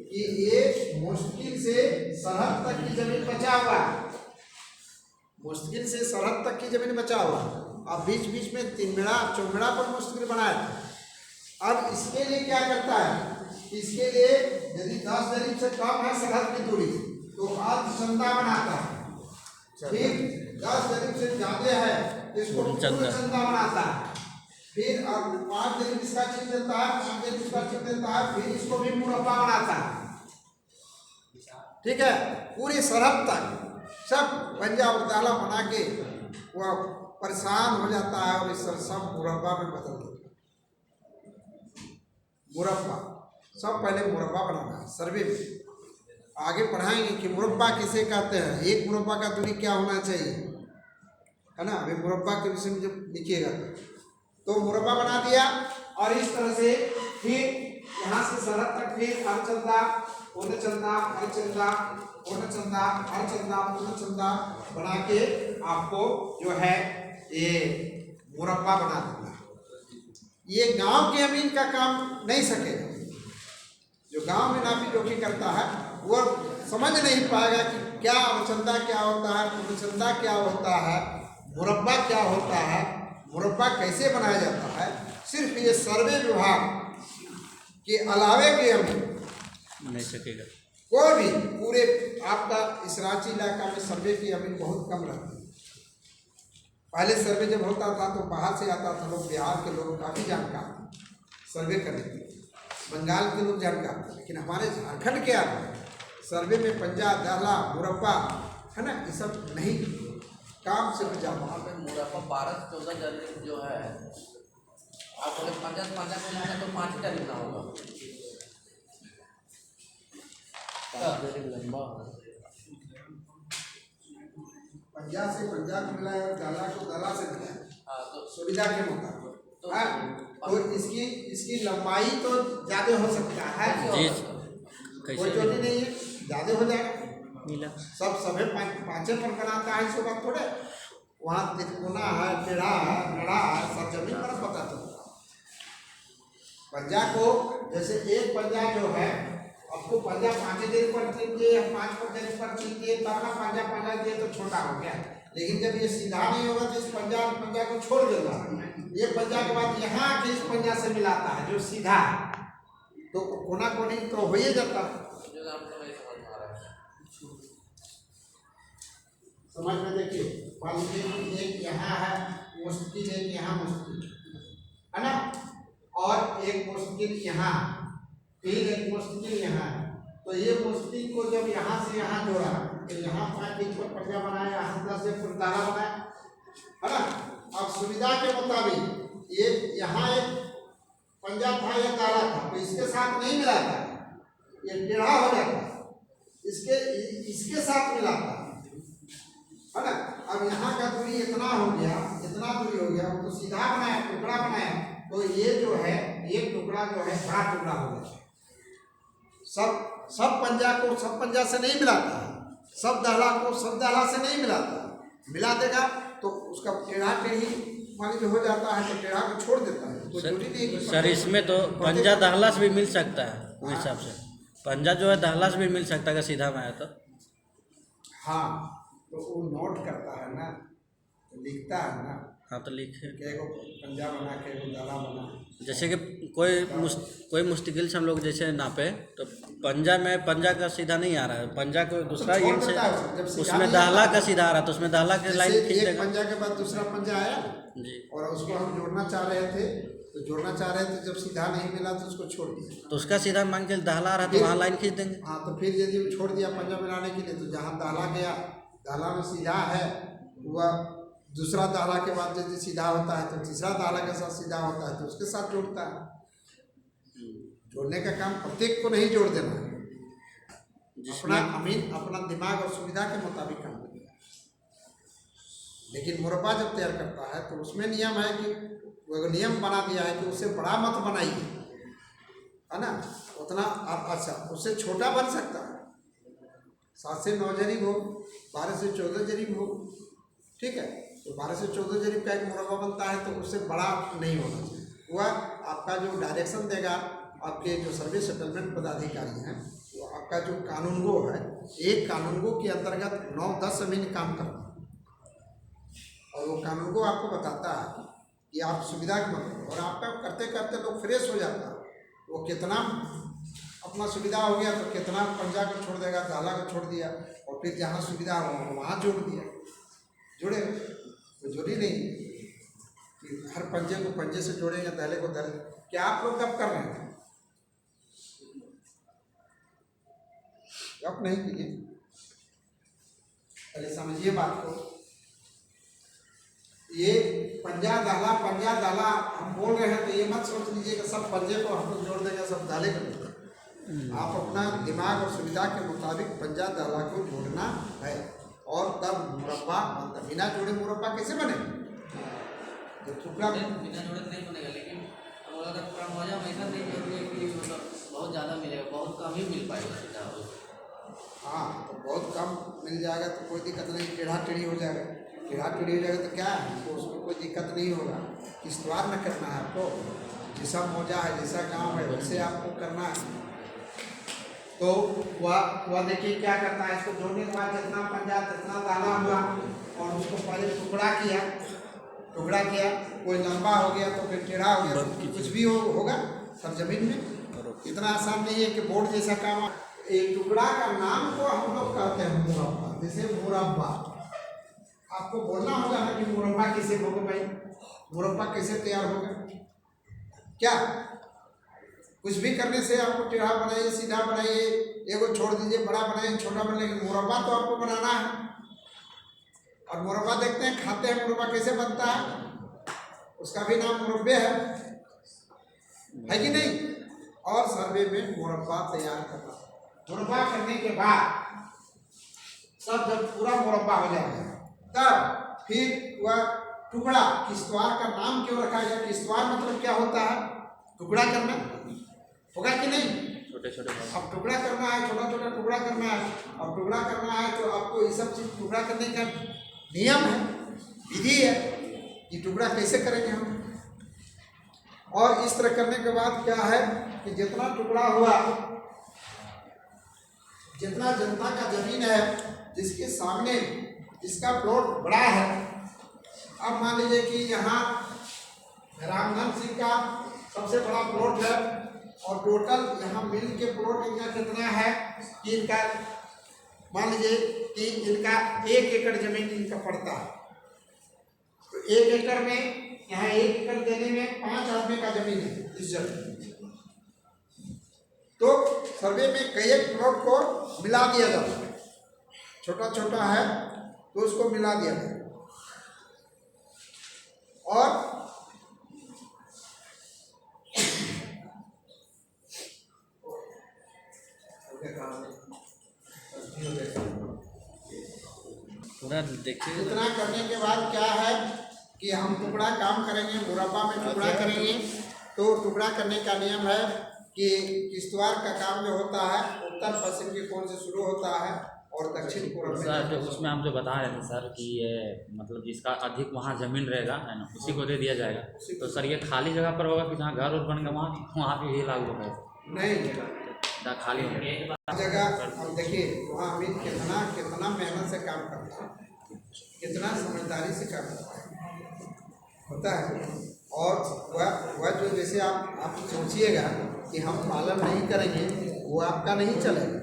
कि ये मुश्किल से सरहद तक की जमीन बचा हुआ है, मुश्किल से सरहद तक की जमीन बचा हुआ। अब बीच बीच में तिनमेड़ा चौमेड़ा पर मुश्किल बनाया था। अब इसके लिए क्या करता है, इसके लिए यदि 10 दरीब से कम है सरहद की दूरी तो अर्धचंदा बनाता है। फिर 10 दरीब से ज्यादा है इसको पूर्ण चंदा बनाता है। फिर अब 5 दरीब इसका चिन्ह देता है, 5 दरीब इसका चिन्ह देता है, फिर इसको भी मुरब्बा बनाता है। ठीक है, पूरे सरहद तक सब पंजा और दाला बना के वह परेशान हो जाता है और इस सब मुरब्बा में बदल देता है। मुरब्बा सब पहले मुरब्बा बनाना है सर्वे में। आगे पढ़ाएंगे कि मुरब्बा किसे कहते हैं, एक मुरब्बा का दूरी क्या होना चाहिए, है ना। अभी मुरब्बा के विषय में जब लिखिएगा तो मुरब्बा बना दिया और इस तरह से फिर यहाँ से सरहद तक फिर अर्धचंदा, पूर्णचंदा, अर्धचंदा, पूर्णचंदा, अर्धचंदा, पूर्णचंदा बना के आपको जो है ये मुरब्बा बना देना है। ये गांव के अमीन का काम नहीं सकेगा। जो गांव में नापी जोखी करता है वो समझ नहीं पाएगा कि क्या अर्धचंदा क्या होता है, पूर्णचंदा क्या होता है, मुरब्बा क्या होता है, मुरब्बा कैसे बनाया जाता है। सिर्फ ये सर्वे विभाग के अलावे के अमीन नहीं सकेगा कोई भी। पूरे आपका इस रांची इलाका में सर्वे की अमीन बहुत कम रहती है। पहले सर्वे जब होता था तो बाहर से आता था लोग, बिहार के लोग काफ़ी जानकार थे सर्वे करने के लिए, बंगाल के लोग जानकार थे। लेकिन हमारे झारखंड के आदमी सर्वे में पंजा, दाला, मुरब्बा, है ना, ये सब नहीं काम से बचा। वहाँ पे मुरब्बा 12-14 दरीब जो है, आप बोले 50 को लिखना तो 5 का लिखना होगा। लंबा पंजा से पंजा को मिलाया और दाला को दाला से मिलाया, हाँ तो सुविधा के मुताबिक। तो इसकी लंबाई तो ज़्यादा हो सकता है, जी कोई कैसे चोटी नहीं है, ज़्यादा हो जाएगा। मिला सभी पाँचे पर बनाता है, इसके बाद थोड़े वहाँ तिरकोना है, टेढ़ा है, गड़ा है, सब जमीन पर पता चलता है। पंजा को जैसे एक पंजा जो है आपको पंजा 5 दिन पर चाहिए, 5 पर चाहिए, तब ना पंजा दिए तो छोटा हो गया। लेकिन जब ये सीधा नहीं होगा तो इस पंजा को छोड़ देगा। ये पंजा के बाद यहाँ के इस पंजा से मिलाता है जो सीधा है, तो कोना कोनी तो हो ही जाता है। समझ में देखिए, मान लीजिए एक यहाँ है मुश्किल, एक यहाँ मुश्किल है ना, और एक मुश्किल यहाँ, फिर एक मुश्किल यहाँ है। तो ये मुश्किल को जब यहाँ से यहाँ जोड़ा तो यहाँ 5 इंच पर पंजा बनाया, यहाँ 10 इंच पर दाना बनाया, है ना। अब सुविधा के मुताबिक ये यहाँ एक पंजा था या दाना था तो इसके साथ नहीं मिला था, ये टेढ़ा हो जाता, इसके साथ मिला था, है ना। अब यहाँ का दूरी इतना हो गया, इतना दूरी हो गया, तो सीधा बनाया, टुकड़ा बनाया, तो ये जो है एक टुकड़ा जो है बड़ा टुकड़ा हो गया। सब पंजा को सब पंजा से नहीं मिलाता है, सब दाला को सब दाला से नहीं मिलाता। मिला देगा तो उसका टेढ़ा टेढ़ी मान लीजिए हो जाता है, तो टेढ़ा को छोड़ देता है, कोई जरूरी नहीं कि सर इसमें तो पंजा दहला से भी मिल सकता है। उस हिसाब से पंजा जो है दहला से भी मिल सकता है अगर सीधा में आया तो। हाँ तो वो नोट करता है ना, तो लिखता है ना, हाँ तो लिखे केगो पंजा बना केगो दाला बना। जैसे कि कोई मुश्किल से हम लोग जैसे नापे तो पंजा में पंजा का सीधा नहीं आ रहा है, पंजा को दूसरा छोड़ इंच से देता है, जब सीधा उसमें नहीं दाहला आता का सीधा आ रहा है तो उसमें दाहला के लाइन जैसे खींच एक देगा। पंजा के बाद दूसरा पंजा आया जी और उसको हम जोड़ना चाह रहे थे, तो जोड़ना चाह रहे थे, जब सीधा नहीं मिला तो उसको छोड़ दिया। तो उसका सीधा मान के दाहला आ रहा है तो वहाँ लाइन खींच देंगे। हाँ तो फिर यदि छोड़ दिया पंजा मिलाने के लिए, तो जहाँ दाला गया, दाला में सीधा है, वह दूसरा दाला के बाद यदि सीधा होता है तो तीसरा दाला के साथ सीधा होता है तो उसके साथ जोड़ता है। जोड़ने का काम प्रत्येक को नहीं जोड़ देना है, अपना अमीन अपना दिमाग और सुविधा के मुताबिक काम करेगा। लेकिन मुरब्बा जब तैयार करता है तो उसमें नियम है कि वो नियम बना दिया है कि उससे बड़ा मत बनाइए, है ना। उतना अच्छा उससे छोटा बन सकता है, 7 से 9 जरीब हो, 12 से 14 जरीब हो, ठीक है। तो 12 से 14 जरीब का एक मुरब्बा बनता है तो उससे बड़ा नहीं होना चाहिए। वह आपका जो डायरेक्शन देगा, आपके जो सर्वे सेटलमेंट पदाधिकारी हैं, वो आपका जो कानूनगो है, एक कानूनगो के अंतर्गत 9-10 जमीन काम करता है और वो कानूनगो आपको बताता है कि आप सुविधा के मतलब, और आपका करते करते लोग फ्रेश हो जाता है। वो कितना अपना सुविधा हो गया तो कितना पंजा को छोड़ देगा, दाला को छोड़ दिया, और फिर जहाँ सुविधा हो वहाँ जोड़ दिया, जुड़े तो जोड़ी नहीं कि हर पंजे को पंजे से जोड़ेंगे, दहले को दहले। क्या आप लोग कब कर रहे हैं? कब नहीं कीजिए, पहले समझिए बात को। ये पंजा दाला हम बोल रहे हैं तो ये मत सोच लीजिए कि सब पंजे को हम लोग जोड़ देंगे, सब दाले कर देंगे। आप अपना दिमाग और सुविधा के मुताबिक पंजा दाला को जोड़ना है और तब मुरब्बा बनता। बिना जोड़े मुरब्बा कैसे बने? तो टुकड़ा बिना जोड़े नहीं बनेगा, लेकिन अगर पूरा मौजा ऐसा नहीं जोड़िए कि मतलब बहुत ज़्यादा मिलेगा, बहुत कम ही मिल पाएगा सीधा। हाँ, तो बहुत कम मिल जाएगा तो कोई दिक्कत नहीं, टेढ़ा टेढ़ी हो जाएगा। टेढ़ा टेढ़ी हो जाएगा तो क्या है, तो उसमें कोई दिक्कत नहीं होगा। किश्तवार न करना है आपको, जैसा मौजा है, जैसा गांव है, वैसे आपको करना है। तो वह देखिए क्या करता है, इसको जोड़ने के बाद जितना पंजा जितना दाना हुआ और उसको पहले टुकड़ा किया, कोई लंबा हो गया तो फिर टेढ़ा हो गया, तो कुछ भी होगा सरजमीन में। इतना आसान नहीं है कि बोर्ड जैसा काम। एक टुकड़ा का नाम को हम लोग कहते हैं मुरब्बा। जैसे मुरब्बा आपको बोलना होगा ना कि मुरब्बा कैसे होगा भाई, मुरब्बा कैसे तैयार होगा। क्या कुछ भी करने से आपको टेढ़ा बनाइए, सीधा बनाइए, एगो छोड़ दीजिए, बड़ा बनाइए, छोटा बनाइए, लेकिन मुरब्बा तो आपको बनाना है। और मुरब्बा देखते हैं, खाते हैं, मुरब्बा कैसे बनता है, उसका भी नाम मुरब्बे है कि नहीं। और सर्वे में मुरब्बा तैयार करना, मुरब्बा करने के बाद सब जब पूरा मुरब्बा हो जाएगा तब फिर वह टुकड़ा, किश्तवार का नाम क्यों रखा गया? किश्तवार मतलब क्या होता है? टुकड़ा करना होगा कि नहीं? छोटे छोटे अब टुकड़ा करना है, छोटा छोटा टुकड़ा करना है। अब टुकड़ा करना है तो आपको ये सब चीज़ टुकड़ा करने का नियम है, विधि है कि टुकड़ा कैसे करेंगे हम। और इस तरह करने के बाद क्या है कि जितना टुकड़ा हुआ, जितना जनता का जमीन है, जिसके सामने जिसका प्लॉट बड़ा है, अब मान लीजिए कि यहाँ रामधन सिंह का सबसे बड़ा प्लॉट है और टोटल यहाँ मिल के प्लॉट इनका कितना है कि इनका मान लीजिए कि इनका 1 एकड़ जमीन इनका पड़ता है। तो 1 एकड़ में यहाँ 1 एकड़ देने में 5 आदमी का जमीन है इस जगह। तो सर्वे में कई एक प्लॉट को मिला दिया जाता है, छोटा छोटा है तो उसको मिला दिया जाए। और पूरा देखिए, इतना करने के बाद क्या है कि हम टुकड़ा काम करेंगे, मुरब्बा में टुकड़ा करेंगे। तो टुकड़ा करने का नियम है कि किश्तवार का काम जो होता है उत्तर पश्चिम के कोण से शुरू होता है और दक्षिण पूर्व में। सर, जो उसमें हम जो बता रहे थे सर कि ये मतलब जिसका अधिक वहाँ ज़मीन रहेगा है ना, उसी को दे दिया जाएगा। तो सर ये खाली जगह पर होगा कि जहाँ घर उर बन गया वहाँ पे ये लागू होगा? नहीं, खाली होगा जगह। अब देखिए वहाँ अमित कितना मेहनत से काम करता है, कितना समझदारी से काम होता है। और वह जो जैसे आप सोचिएगा कि हम पालन नहीं करेंगे, वो आपका नहीं चलेगा।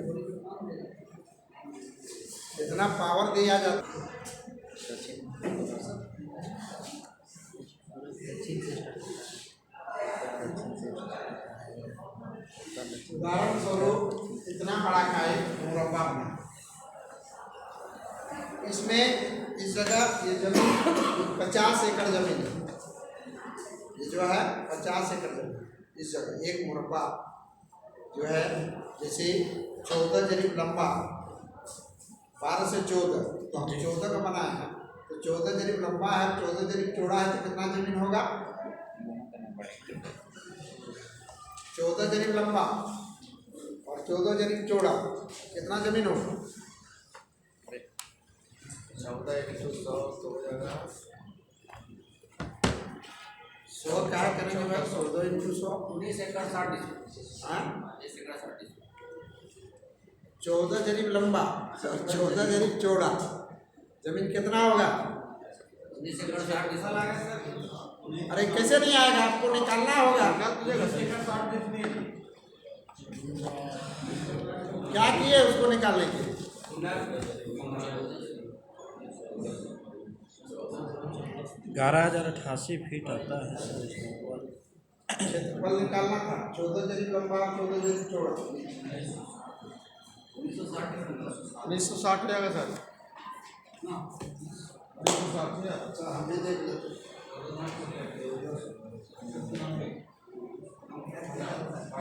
इतना पावर दिया जाता है। उदाहरण स्वरूप इतना बड़ा का एक मुरब्बा बना, इसमें इस जगह ये जमीन 50 एकड़ जमीन है, ये जो है 50 एकड़ जमीन, इस जगह एक मुरब्बा जो है जैसे 14 जरीब लंबा 12 से 14 तो हम 14 का बनाए हैं तो 14 जरीब लंबा है 14 जरीब चौड़ा है तो कितना जमीन होगा 14 जरीब लंबा और 14 जरीब चौड़ा कितना जमीन होगा 14 × 100 तो हो जाएगा 100 क्या करेंगे भाई 14 × 100 19 एकड़ 60 डिसमिल हाँ 19 एकड़ 60 डिसमिल 14 जरीब लंबा और 14 जरीब चौड़ा जमीन कितना होगा 19 एकड़ 60 डिसमिल अरे कैसे नहीं आएगा आपको निकालना होगा क्या किए उसको निकालने के लिए 11,088 फीट आता है सर इसमें ऊपर। क्षेत्रफल निकालना था 14 जरीब लंबा 14 जरीब चौड़ा 1960 हो जाएगा सर 1960 हो जाएगा। अच्छा हम भी देख लेते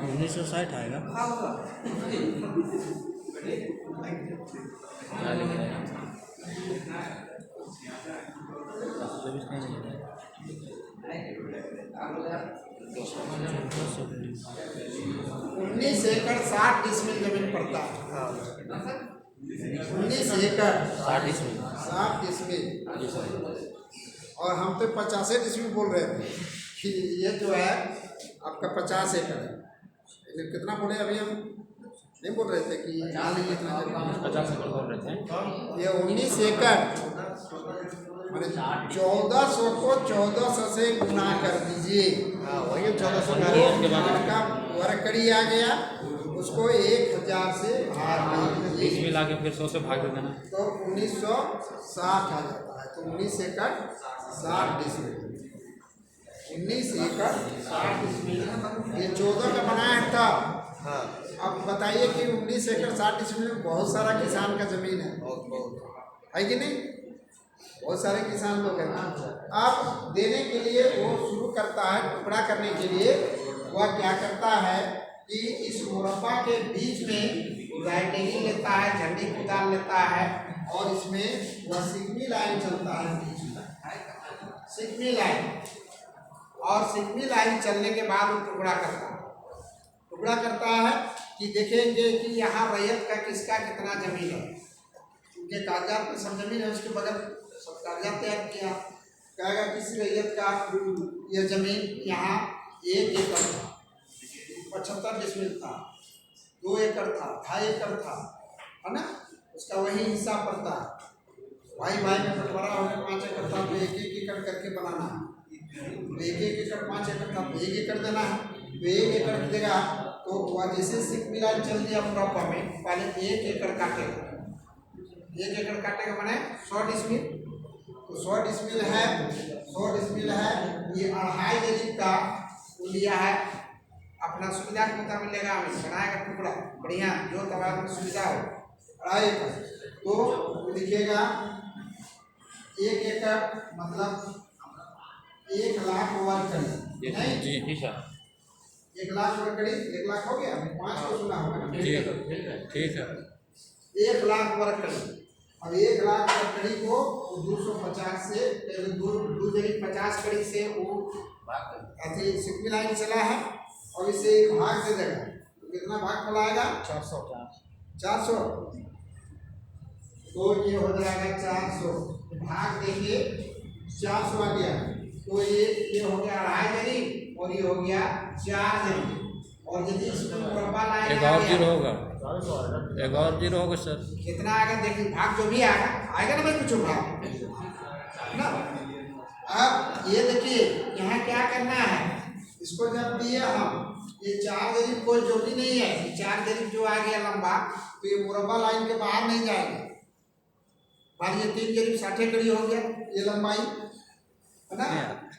1960 आएगा। क्या लिख रहे हैं? उन्नीस एकड़ 60 डिसमिल जमीन पड़ता है 19 एकड़ 60 डिसमिल 60 डिसमिल और हम तो 50 डिसमिल बोल रहे थे कि ये जो है आपका 50 एकड़ है लेकिन कितना बोले अभी हम नहीं बोल रहे थे कि मान लीजिए इतना जमीन 50 एकड़ बोल रहे थे। ये 19 एकड़ मैंने 1400 को 1400 से गुना कर दीजिए हाँ वही 1400 तो का वर्कड़ी आ गया उसको 1000 से भाग दीजिए डिसमिल आके फिर 100 से भाग देना। तो 1960 आ जाता है तो 19 एकड़ 60 डिसमिल 19 एकड़ 60 डिसमिल ये 14 का बनाया था। हाँ अब बताइए कि 19 एकड़ 60 डिसमिल में बहुत सारा किसान का जमीन है बहुत है कि नहीं बहुत सारे किसान लोग हैं अब देने के लिए वो शुरू करता है टुकड़ा करने के लिए वह क्या करता है कि इस मुरब्बा के बीच में राइटिंग लेता है झंडी कुदाल लेता है और इसमें वह सिग्मी लाइन चलता है बीच में सिग्मी लाइन और सिग्मी लाइन चलने के बाद वो टुकड़ा करता है कि देखेंगे कि यहाँ रैयत का किसका कितना जमीन है उनके कागजात में सब जमीन है उसके बगल सब कागजात तैयार किया कहेगा किसी रैयत का यह जमीन यहाँ 1 एकड़ था 75 डिसमिल था 2 एकड़ था 2.5 एकड़ था है ना उसका वही हिस्सा पड़ता है भाई में बंटवारा हो गया 5 एकड़ था तो 1 एकड़ करके बनाना है 1 एकड़ 5 एकड़ था तो 1 एकड़ देना है तो 1 एकड़ देगा तो वह जैसे सिक मिला चल दिया मुरब्बा में पहले 1 एकड़ काटेगा 1 एकड़ काटेगा माने 100 डिसमिल तो 100 डिसमिल है ये 2.5 जरीब का वो लिया है अपना सुविधा के मुताबिक लेगा हमें बनाएगा टुकड़ा बढ़िया जो तबाद में सुविधा हो 2.5 एकड़ तो लिखिएगा 1 एकड़ मतलब 1 लाख वर्ग नहीं जी ठीक है 1 लाख वर्ग करीब 1 लाख हो गया 5 को सुना होगा ना ठीक है 1 लाख वर्ग करीब अब 1 लाख वर्ग करीब को 250 से पहले 2 जरीब 50 करीब से वो ऐसे सिक्की लाइन चला है और इसे भाग दे देगा तो कितना भाग फैलाएगा 400 तो ये हो जाएगा 400 भाग देखिए 400 आ गया तो ये हो गया 2.5 जरीब और ये हो गया 4 जरीब और यदि इसमें मुरब्बा लाइन एक और जीरो होगा सर कितना आएगा देखिए भाग जो भी आएगा ना भाई कुछ भाग ना अब ये देखिए यहाँ क्या करना है इसको जब दिए हम ये 4 जरीब कोई जो भी नहीं है ये 4 जरीब जो आ गया लंबा तो ये मुरब्बा लाइन के बाहर नहीं जाएगा मान ये 3 जरीब 60 कड़ी हो गया ये लंबाई है ना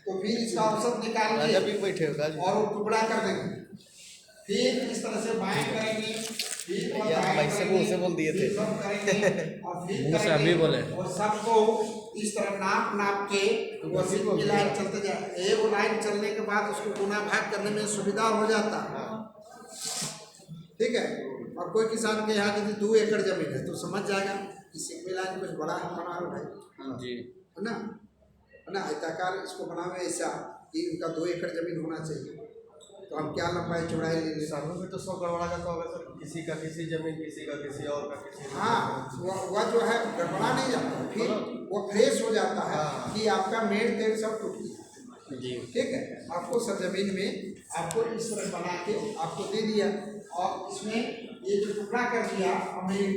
तो फिर इसका औसत निकाल के बैठे और वो टुकड़ा कर देंगे फिर इस तरह से बाएं करेंगे फिर और दाएं करेंगे, बोल दिए थे फिर सब करेंगे और फिर मुंह से करेंगे अभी बोले। और सबको इस तरह नाप के वो सिक्की लाइन चलते जाए एक लाइन चलने के बाद उसको गुना भाग करने में सुविधा हो जाता है ठीक है। और कोई किसान के यहाँ यदि 2 एकड़ जमीन है तो समझ जाएगा कि सिक्वे लाइन कुछ बड़ा है बना लो भाई, जी है ना, आयताकार इसको बनावे ऐसा कि उनका 2 एकड़ जमीन होना चाहिए। तो हम क्या लंबाई चौड़ाई ले लें। किसानों में तो सब गड़बड़ा जाता होगा सर, किसी का किसी जमीन, किसी का किसी और का किसी। हाँ, वह जो है गड़बड़ा नहीं जाता, फिर वो फ्रेश हो जाता है कि आपका मेड़ तेड़ सब टूट गया। जी ठीक है, आपको सरजमीन में आपको इस तरह बना के आपको दे दिया, और इसमें ये जो टुकड़ा कर दिया अमीर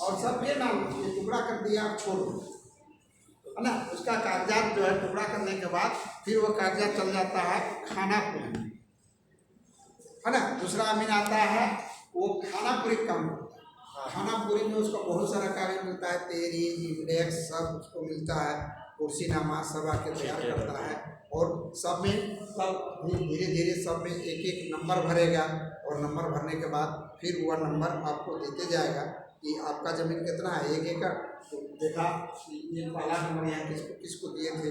और सब ये ना, ये टुकड़ा कर दिया आप छोड़ दो, है ना। उसका कागजात जो है टुकड़ा करने के बाद फिर वो कागजात चल जाता है खानापुरी, है ना। दूसरा अमीन आता है वो खानापुरी काम करता है। खानापुरी में उसको बहुत सारा कागज मिलता है, तेरीज इंडेक्स सब उसको मिलता है, कुर्सीनामा सब आके तैयार करता है, और सब में सब धीरे धीरे सब में एक एक नंबर भरेगा, और नंबर भरने के बाद फिर वह नंबर आपको देते जाएगा कि आपका ज़मीन कितना है, 1 एकड़। तो देखा ये पहला नंबर यहाँ किसको दिए थे,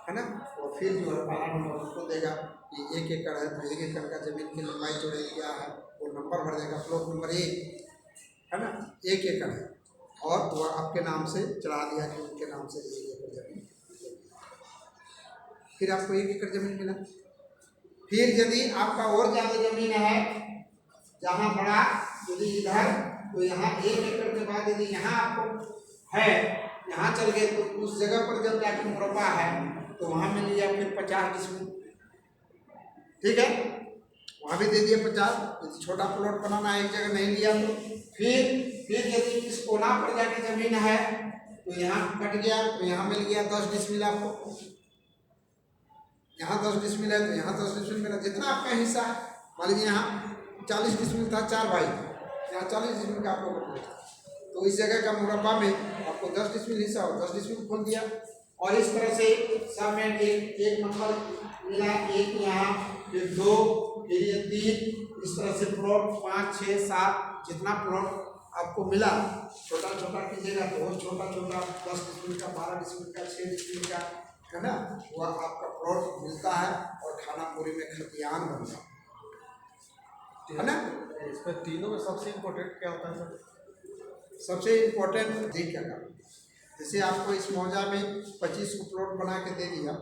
है ना, और फिर जो है पहला नंबर उसको देगा कि 1 एकड़ है, तो 1 एकड़ का ज़मीन की लंबाई चौड़ाई क्या है, वो नंबर भर देगा, प्लॉट नंबर 1, है ना, 1 एकड़ है, और वह आपके नाम से चढ़ा दिया कि उनके नाम से 1 एकड़ ज़मीन। फिर आपको 1 एकड़ ज़मीन मिला। फिर यदि आपका और ज़्यादा ज़मीन है, जहाँ बड़ा यदि इधर, तो यहाँ 1 एकड़ के बाद यदि यहाँ आपको है, यहाँ चल गए, तो उस जगह पर जब जाके मुरब्बा है तो वहाँ मिल लिया फिर 50 डिसमिल, ठीक है, वहाँ भी दे दिया 50। यदि छोटा प्लॉट बनाना है, एक जगह नहीं लिया तो फिर यदि इस कोना पर जाके ज़मीन है तो यहाँ कट गया, तो यहाँ मिल गया 10 डिसमिल आपको, यहाँ 10 डिसमिल है तो यहाँ 10 डिसमिल मिला, जितना आपका हिस्सा है। मान लीजिए यहाँ 40 डिसमिल था, 4 भाई, यहाँ 40 डिसमिल का आपको मिला, तो इस जगह का मुरब्बा में आपको 10 डिसमिल हिस्सा हो, 10 डिसमिल खोल दिया, और इस तरह से सब में एक नंबर मिला, 1 यहाँ, फिर 2, फिर ये 3, इस तरह से प्लॉट 5, 6, 7 जितना प्लॉट आपको मिला, छोटा छोटा कीजिएगा, बहुत छोटा छोटा 10 डिसमिल का, 12 डिसमिल का, 6 डिसमिल का, है ना, वह आपका प्लॉट मिलता है, और खानापुरी में खतियान बनता है ना। इसमें तीनों में सबसे इम्पोर्टेंट क्या होता है सर? सबसे इम्पोर्टेंट ठीक क्या काम, जैसे आपको इस मौजा में 25 को प्लॉट बना के दे दिया,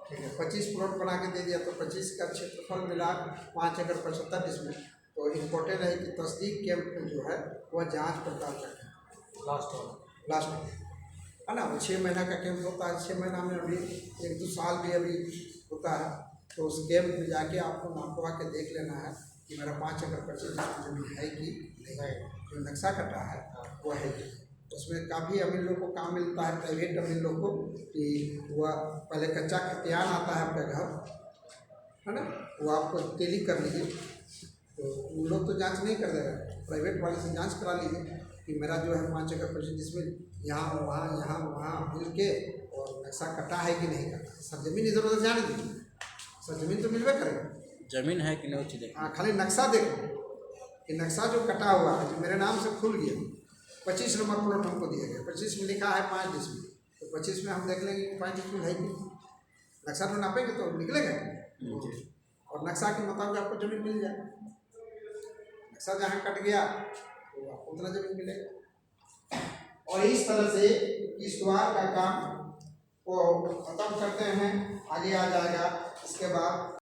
ठीक है, 25 प्लॉट बना के दे दिया, तो 25 का क्षेत्रफल मिला 5 एकड़ 75 डिसमिल। तो इम्पोर्टेंट है कि तस्दीक कैंप में जो है वह जांच पड़ताल करते हैं, लास्ट में, है ना। वो 6 महीना का कैंप होता है, 6 महीना में अभी 1-2 साल भी अभी होता है, तो उस कैंप में जाके आपको नापवा के देख लेना है कि मेरा 5 एकड़ 25 डिसमिल जमीन है कि नहीं है, जो नक्शा कटा है वो है कि। उसमें काफ़ी अमीर लोग को काम मिलता है, प्राइवेट अमीर लोग को, कि वह पहले कच्चा खतियान आता है आपका घर, है ना, वो आपको टेली कर लीजिए, तो उन लोग तो जांच नहीं कर देगा, प्राइवेट वाले से जांच करा लीजिए कि मेरा जो है 5 एकड़ 25 डिसमिल यहाँ वहाँ मिल के, और नक्शा कटा है कि नहीं कटा। सरजमीन इधर उधर जाने दीजिए, सरजमीन तो मिलवे करेगा, जमीन है कि नहीं वो चीज़ देखना। हाँ, खाली नक्शा देखो कि नक्शा जो कटा हुआ है, जो मेरे नाम से खुल गया, 25 नंबर प्लॉट हमको दिया गया, 25 में लिखा है 5 डिसमिल, तो 25 में हम देख लेंगे कि 5 डिसमिल है कि नक्शा तो नापेंगे तो निकलेगा, और नक्शा के मुताबिक आपको जमीन मिल जाए। नक्शा जहाँ कट गया तो आपको उतना जमीन मिलेगा। और इस तरह से इस द्वार का काम को खत्म करते हैं, आगे आ जाएगा इसके बाद